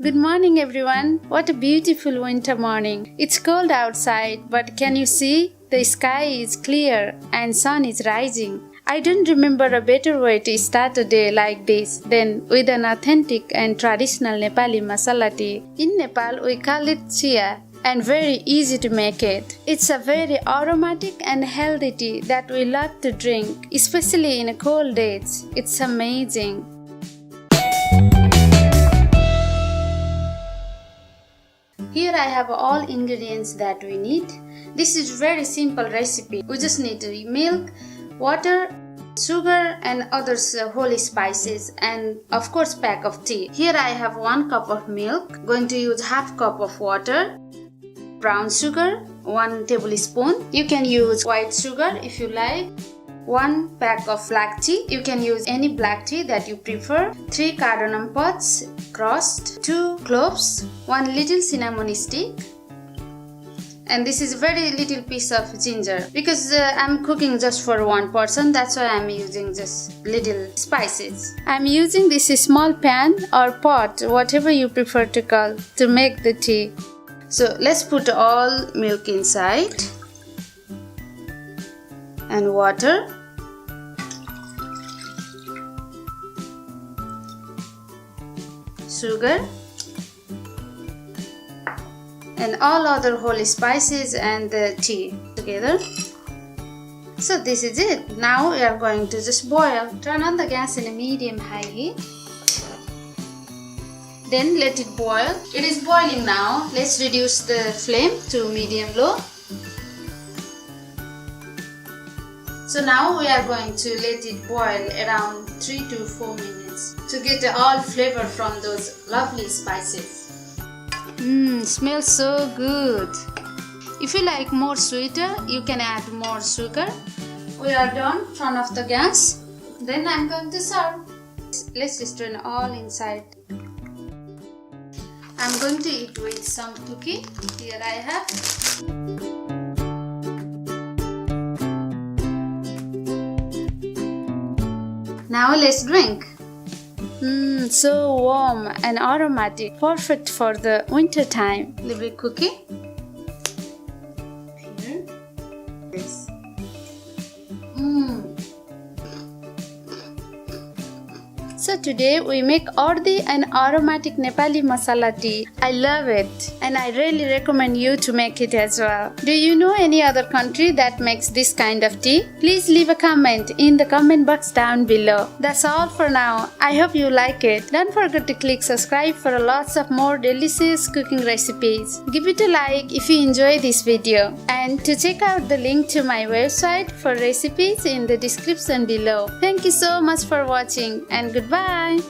Good morning everyone. What a beautiful winter morning. It's cold outside, but can you see? The sky is clear and sun is rising. I don't remember a better way to start a day like this than with an authentic and traditional Nepali masala tea. In Nepal, we call it chia and very easy to make it. It's a very aromatic and healthy tea that we love to drink, especially in cold days. It's amazing. Here I have all ingredients that we need. This is very simple recipe. We just need milk, water, sugar and other whole spices and of course pack of tea. Here I have 1 cup of milk. Going to use half cup of water. Brown sugar 1 tablespoon. You can use white sugar if you like. 1 pack of black tea. You can use any black tea that you prefer. 3 cardamom pods crushed. 2 cloves. 1 little cinnamon stick. And this is very little piece of ginger because I'm cooking just for 1 person. That's why I'm using just little spices. I'm using this small pan or pot, whatever you prefer to call, to make the tea. So let's put all milk inside and water. Sugar and all other whole spices and the tea together. So this is it. Now we are going to just boil. Turn on the gas in a medium-high heat. Then let it boil. It is boiling now. Let's reduce the flame to medium-low. So now we are going to let it boil around 3 to 4 minutes to get all flavor from those lovely spices. Smells so good. If you like more sweeter, you can add more sugar. We are done. Turn off the gas. Then I'm going to serve. Let's just turn all inside. I'm going to eat with some cookie. Here I have. Now let's drink. So warm and aromatic, perfect for the winter time. Little bit cookie. Here. This. So today we make earthy and aromatic Nepali masala tea. I love it and I really recommend you to make it as well. Do you know any other country that makes this kind of tea? Please leave a comment in the comment box down below. That's all for now. I hope you like it. Don't forget to click subscribe for lots of more delicious cooking recipes. Give it a like if you enjoy this video and to check out the link to my website for recipes in the description below. Thank you so much for watching and goodbye.